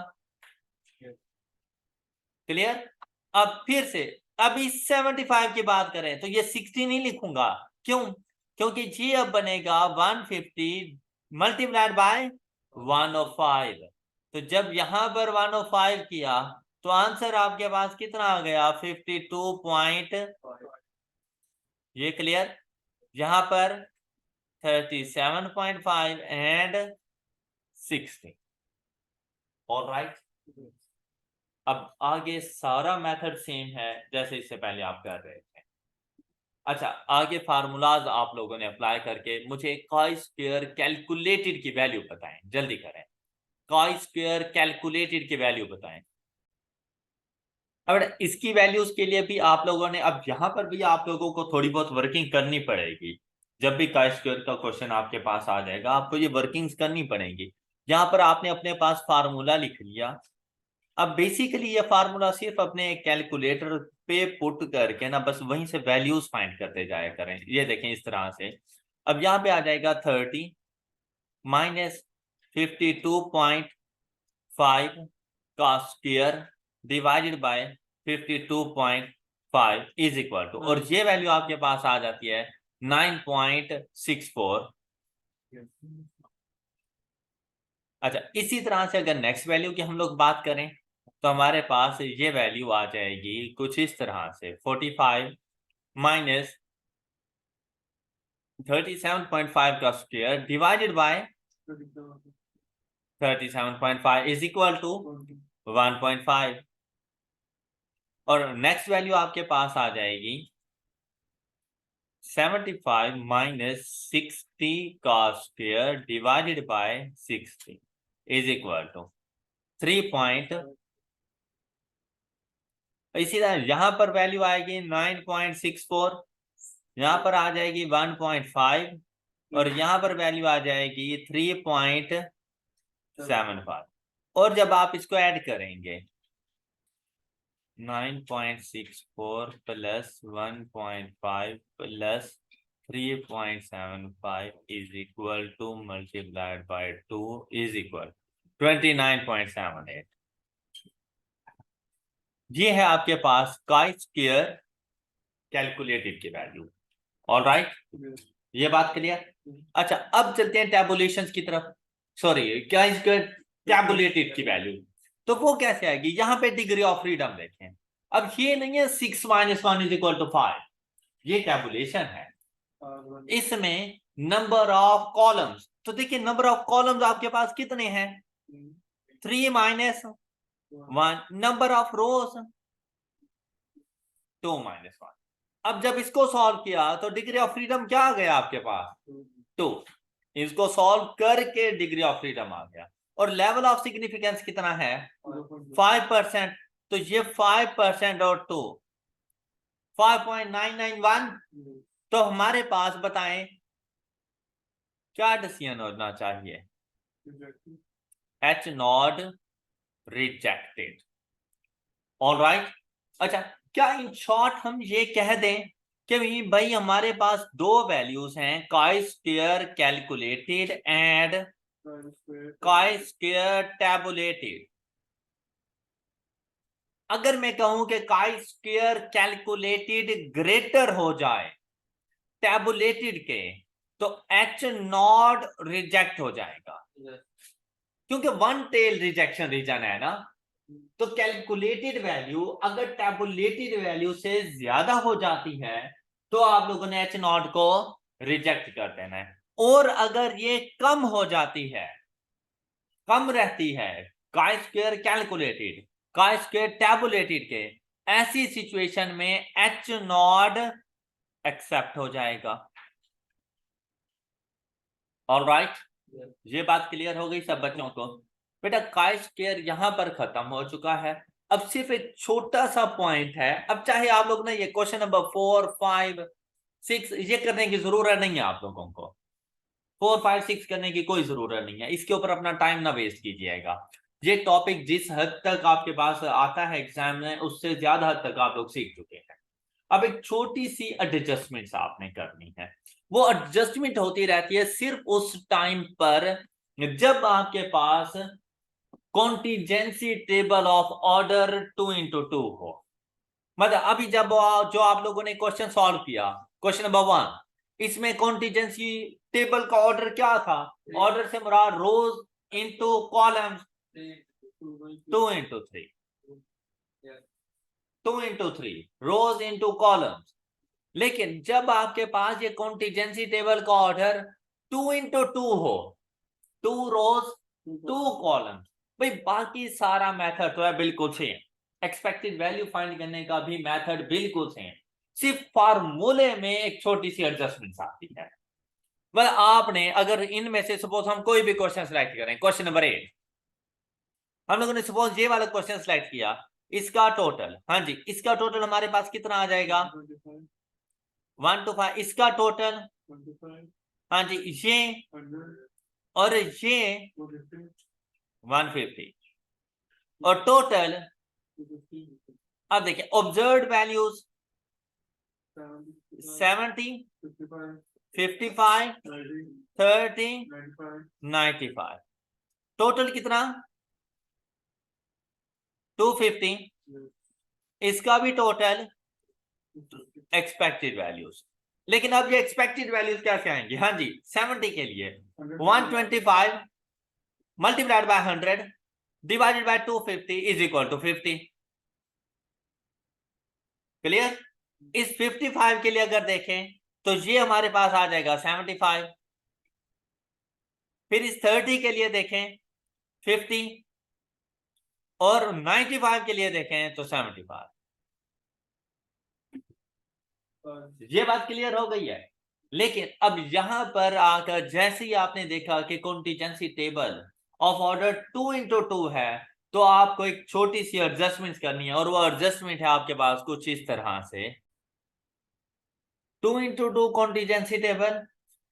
क्लियर। अब फिर से अब इस 75 की बात करें तो ये 60 नहीं लिखूंगा, क्यों, क्योंकि जी अब बनेगा 150 मल्टीप्लाइड बाय 105। तो जब यहां पर 105 किया तो आंसर आपके पास कितना आ गया, 52 पॉइंट। ये क्लियर। यहां पर 37.5 एंड 60। All right. अब आगे सारा मेथड सेम है जैसे इससे पहले आप कर रहे थे। अच्छा, आगे फार्मूलाज आप लोगों ने अप्लाई करके मुझे कॉई स्क्वायर कैलकुलेटेड की वैल्यू बताएं, जल्दी करें। कॉई स्क्वायर कैलकुलेटेड की वैल्यू बताएं। अब इसकी वैल्यूज के लिए भी आप लोगों ने, अब यहां पर भी आप लोगों को थोड़ी बहुत वर्किंग करनी पड़ेगी। जब भी कॉई स्क्वायर का क्वेश्चन आपके पास आ जाएगा आपको ये वर्किंग्स करनी पड़ेगी। यहां पर आपने अपने पास फार्मूला लिख लिया। अब बेसिकली ये फार्मूला सिर्फ अपने कैलकुलेटर पे पुट करके ना बस वहीं से वैल्यूज फाइंड करते जाया करें। ये देखें इस तरह से। अब यहाँ पे आ जाएगा 30 माइनस 52.5 का square divided by 52.5 is equal to, और ये वैल्यू आपके पास आ जाती है 9.64। अच्छा, इसी तरह से अगर नेक्स्ट वैल्यू की हम लोग बात करें तो हमारे पास ये वैल्यू आ जाएगी कुछ इस तरह से, 45 माइनस 37.5 का square divided by 37.5 is equal to 1.5। और नेक्स्ट वैल्यू आपके पास आ जाएगी 75 माइनस 60 का square divided by 60 is equal to 3. इसी तरह यहां पर वैल्यू आएगी 9.64, यहां पर आ जाएगी 1.5 और यहां पर वैल्यू आ जाएगी 3.75। और जब आप इसको ऐड करेंगे 9.64 plus 1.5 plus 3.75 is equal to multiplied by 2 is equal 29.78। ये है आपके पास काई स्क्वायर कैलकुलेटेड की वैल्यू। ऑल राइट, ये बात क्लियर। अच्छा, अब चलते हैं टैबुलेशंस की तरफ। सॉरी, काई स्क्वायर टैबुलेटेड की वैल्यू, तो वो कैसे आएगी? यहां पे डिग्री ऑफ फ्रीडम देखें। अब ये नहीं है 6 - 1 इज इक्वल टू 5, ये टैबुलेशन है। इसमें नंबर ऑफ कॉलम्स, तो देखिए नंबर ऑफ कॉलम्स आपके पास कितने हैं? 3 - 1। नंबर ऑफ रोज 2 - 1। अब जब इसको सॉल्व किया तो डिग्री ऑफ फ्रीडम क्या आ गया आपके पास? 2। इसको सॉल्व करके डिग्री ऑफ फ्रीडम आ गया। और लेवल ऑफ सिग्निफिकेंस कितना है? 5%। तो ये 5% और 2 5.991। तो हमारे पास बताएं क्या डिसीजन होना चाहिए? H not rejected. All right. अच्छा, क्या इन शॉर्ट हम ये कह दें कि भाई हमारे पास दो वैल्यूज हैं, काई square calculated and chi square tabulated. अगर मैं कहूं कि काई स्क्वायर कैलकुलेटेड ग्रेटर हो जाए टैबुलेटेड के, तो H नॉट रिजेक्ट हो जाएगा, क्योंकि वन टेल रिजेक्शन रीजन है ना। तो कैलकुलेटेड वैल्यू अगर टैबुलेटेड वैल्यू से ज्यादा हो जाती है तो आप लोगों ने H नॉट को रिजेक्ट कर देना है। और अगर ये कम हो जाती है, कम रहती है chi square calculated chi square tabulated के, ऐसी सिचुएशन में H नॉट एक्सेप्ट हो जाएगा। ऑल राइट, ये बात क्लियर हो गई सब बच्चों को? बेटा काई स्क्वायर यहां पर खत्म हो चुका है। अब सिर्फ एक छोटा सा पॉइंट है। अब चाहे आप लोग ने ये क्वेश्चन नंबर 4, 5, 6 ये करने की जरूरत नहीं है आप लोगों को। 4, 5, 6 करने की कोई जरूरत नहीं है, इसके ऊपर अपना टाइम ना वेस्ट कीजिएगा। ये टॉपिक जिस हद तक आपके पास आता है एग्जाम में, उससे ज्यादा हद तक आप लोग सीख चुके हैं। अब एक छोटी सी एडजस्टमेंट आपने करनी है। वो एडजस्टमेंट होती रहती है सिर्फ उस टाइम पर जब आपके पास contingency table of order 2x2 हो। मतलब अभी जब जो आप लोगों ने क्वेश्चन सॉल्व किया, क्वेश्चन नंबर 1, इसमें कॉन्टिजेंसी टेबल का ऑर्डर क्या था? ऑर्डर से मुराद rows into columns 2x3, 2x3 rows into columns. लेकिन जब आपके पास ये कॉन्टिजेंसी टेबल का ऑर्डर 2x2 हो, 2 रोज 2 कॉलम्स, भाई बाकी सारा मेथड तो है बिल्कुल सेम, एक्सपेक्टेड वैल्यू फाइंड करने का भी मेथड बिल्कुल सेम, सिर्फ फार्मूले में एक छोटी सी एडजस्टमेंट आती है। मतलब आपने अगर इनमें से सपोज हम कोई भी क्वेश्चन सिलेक्ट करें, क्वेश्चन नंबर 8 हम लोगों ने सपोज ये वाला क्वेश्चन सिलेक्ट किया, इसका टोटल, हाँ जी, इसका टोटल हमारे पास कितना आ जाएगा? 1 to 5। इसका टोटल, हाँ जी, ये और ये 150 और टोटल। अब देखिए ऑब्जर्व्ड वैल्यूज 70, 55, 30, 95। टोटल कितना? 250। इसका भी टोटल एक्सपेक्टेड वैल्यूज। लेकिन अब ये एक्सपेक्टेड वैल्यूज कैसे आएंगे? हाँ जी, 70 के लिए 125 multiplied by 100 divided by 250 is equal to 50। Clear? इस 55 के लिए अगर देखें तो ये हमारे पास आ जाएगा 75। फिर इस 30 के लिए देखें 50 और 95 के लिए देखें तो 75। ये बात क्लियर हो गई है। लेकिन अब यहां पर आकर जैसे ही आपने देखा कि contingency table of order 2x2 है, तो आपको एक छोटी सी एडजस्टमेंट करनी है, और वो एडजस्टमेंट है आपके पास कुछ इस तरह से। 2x2 contingency table,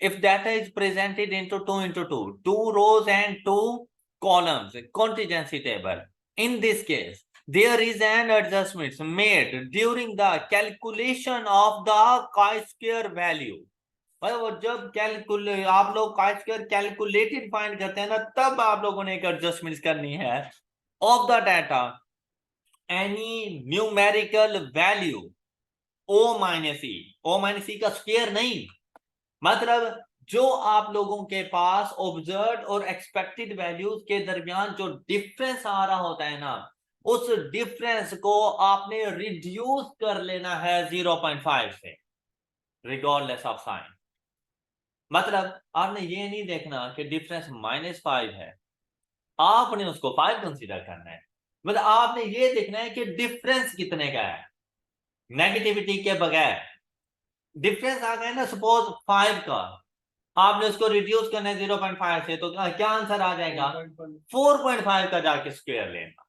if data is presented into 2x2, 2 rows and 2 columns, contingency table. In this case, there is an adjustment made during the calculation of the chi-square value. भाई वो जब आप लोग काई स्क्वायर कैलकुलेटेड फाइंड करते हैं ना, तब आप लोगों ने एक एडजस्टमेंट करनी है of the data any numerical value O minus E का स्क्वायर नहीं, मतलब जो आप लोगों के पास ऑब्जर्व और एक्सपेक्टेड वैल्यूज के दरमियान जो डिफरेंस आ रहा होता है ना, उस डिफरेंस को आपने रिड्यूस कर लेना है 0.5 से, रिगार्डलेस ऑफ साइन। मतलब आपने ये नहीं देखना कि डिफरेंस -5 है, आपने उसको 5 कंसीडर करना है। मतलब आपने ये देखना है कि डिफरेंस कितने का है, नेगेटिविटी के बगैर। डिफरेंस आ गया ना सपोज 5 का, आपने उसको रिड्यूस करना है 0.5 से, तो क्या आंसर आ जाएगा? 4.5 का जाके स्क्वायर लेना।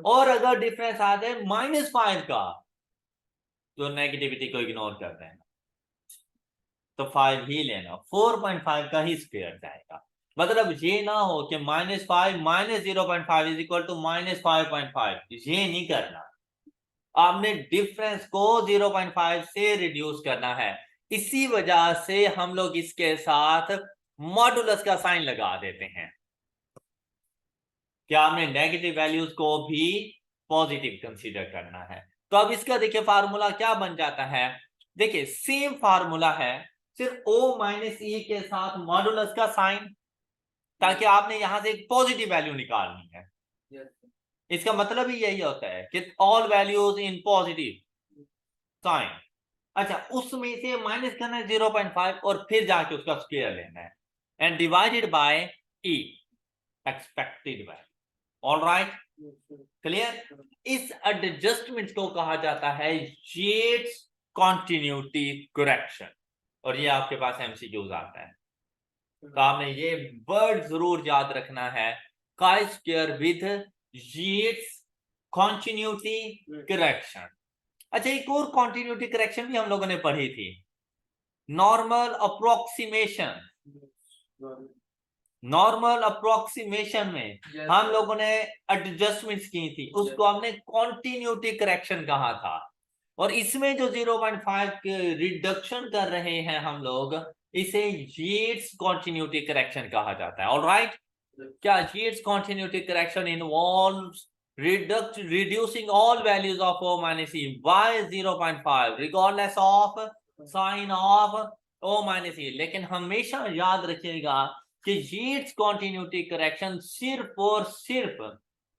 और अगर डिफरेंस आ जाए -5 का, तो नेगेटिविटी को इग्नोर कर देना, तो 5 ही लेना, 4.5 का ही स्क्वायर जाएगा। मतलब ये ना हो कि -5 माइनस 0.5 इज इक्वल टू -5.5, ये नहीं करना। आपने डिफरेंस को 0.5 से रिड्यूस करना है। इसी वजह से हम लोग इसके साथ मॉडुलस का साइन लगा देते हैं कि आपने नेगेटिव वैल्यूज को भी पॉजिटिव कंसीडर करना है। तो अब इसका देखिए फार्मूला क्या बन जाता है, देखिए सेम फार्मूला है, सिर्फ ओ माइनस ई के साथ मॉडुलस का साइन, ताकि आपने यहां से एक पॉजिटिव वैल्यू निकालनी है। इसका मतलब ही यही होता है कि all values in positive sign. अच्छा, उसमें से माइनस करना है 0.5 और फिर जाके उसका स्क्वायर लेना है, and divided by E, expected value. Alright, clear? इस एडजस्टमेंट को कहा जाता है येट्स कॉन्टिन्यूटी करेक्शन, और ये आपके पास एमसीक्यूज आता है, तो आपने ये वर्ड जरूर याद रखना है, chi square with Yates continuity correction. अच्छा, एक और कॉन्टिन्यूटी करेक्शन भी हम लोगों ने पढ़ी थी, नॉर्मल अप्रोक्सीमेशन। नॉर्मल अप्रोक्सीमेशन में हम लोगों ने एडजस्टमेंट्स की थी, उसको हमने कॉन्टिन्यूटी करेक्शन कहा था। और इसमें जो 0.5 रिडक्शन कर रहे हैं हम लोग, इसे येट्स कॉन्टिन्यूटी करेक्शन कहा जाता है। ऑलराइट, क्या Yates continuity correction involves reducing all values of O minus E by 0.5 regardless of sign of O minus E। लेकिन हमेशा याद रखिएगा कि येट्स कॉन्टिन्यूटी करेक्शन सिर्फ और सिर्फ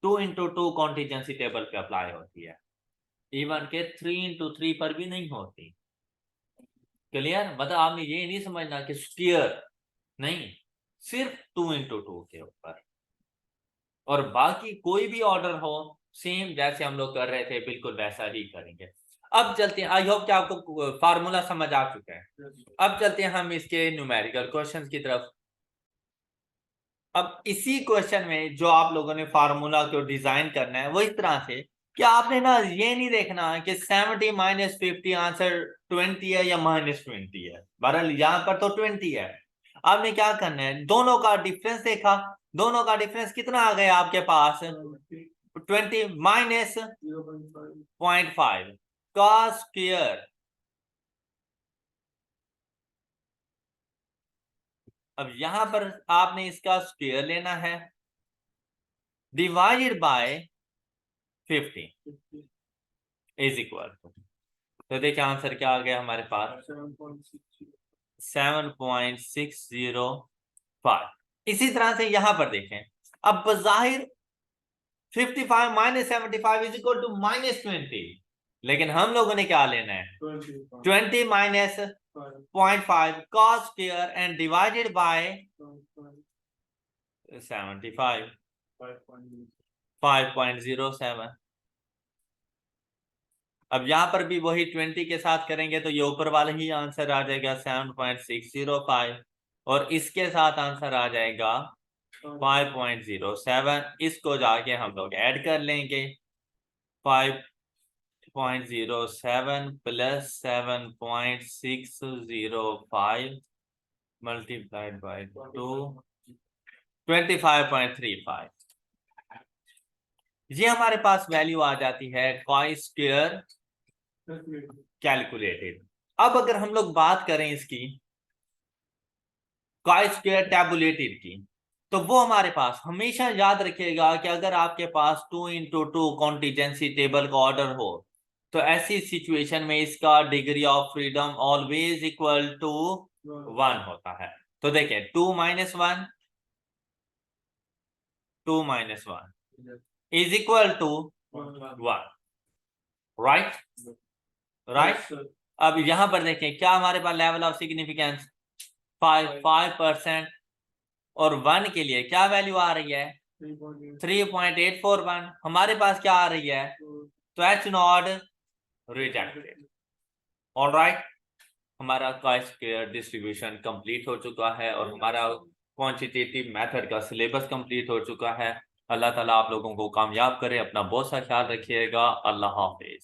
2x2 कॉन्टिजेंसी टेबल पे अप्लाई होती है, इवन के 3x3 पर भी नहीं होती। क्लियर? मतलब आपने ये नहीं समझना कि स्क्वायर नहीं, सिर्फ 2x2 के ऊपर, और बाकी कोई भी ऑर्डर हो सेम जैसे हम लोग कर रहे थे बिल्कुल वैसा ही करेंगे। अब चलते हैं, आई होप कि आपको फार्मूला समझ आ चुका है। अब चलते हैं हम इसके न्यूमेरिकल क्वेश्चंस की तरफ। अब इसी क्वेश्चन में जो आप लोगों ने फार्मूला को डिजाइन करना है वो इस तरह से कि आपने ना ये नहीं देखना कि 70 माइनस 50 आंसर 20 है या -20 है, बहरहाल यहाँ पर तो 20 है। आपने क्या करना है, दोनों का डिफरेंस देखा, दोनों का डिफरेंस कितना आ गया आपके पास, 20 माइनस 0.5 का स्क्वायर। अब यहां पर आपने इसका स्क्वायर लेना है, divided by 50 is equal to, तो देखिए आंसर क्या आ गया हमारे पास, 7.605। इसी तरह से यहां पर देखें, अब बजाहिर 55 माइनस 75 इज इक्वल टू -20, लेकिन हम लोगों ने क्या लेना है, 20 minus 0.5 cos square and divided by 75, 5.07। अब यहां पर भी वही 20 के साथ करेंगे तो ये ऊपर वाला ही आंसर आ जाएगा 7.605, और इसके साथ आंसर आ जाएगा 5.07। इसको जाके हम लोग ऐड कर लेंगे, 5.07 प्लस 7.605 मल्टीप्लाइड बाय 2, 25.35। ये हमारे पास वैल्यू आ जाती है काई स्क्वायर कैलकुलेटेड। अब अगर हम लोग बात करें इसकी, काई स्क्वायर टैबुलेटेड की, तो वो हमारे पास हमेशा याद रखिएगा कि अगर आपके पास 2x2 कॉन्टिजेंसी टेबल का ऑर्डर हो तो ऐसी सिचुएशन में इसका degree of freedom always equal to 1 होता है। तो देखें 2 - 1 2 - 1 इज इक्वल टू 1, राइट। अब यहां पर देखें क्या हमारे पास लेवल ऑफ सिग्निफिकेंस 5% और 1 के लिए क्या वैल्यू आ रही है 3.841, हमारे पास क्या आ रही है तो एच नॉट रिजेक्टेड। ऑलराइट, हमारा काई स्क्वायर डिस्ट्रीब्यूशन कंप्लीट हो चुका है और हमारा क्वांटिटेटिव मेथड का सिलेबस कंप्लीट हो चुका है। अल्लाह ताला आप लोगों को कामयाब करे। अपना बहुत सा ख्याल रखिएगा। अल्लाह हाफिज।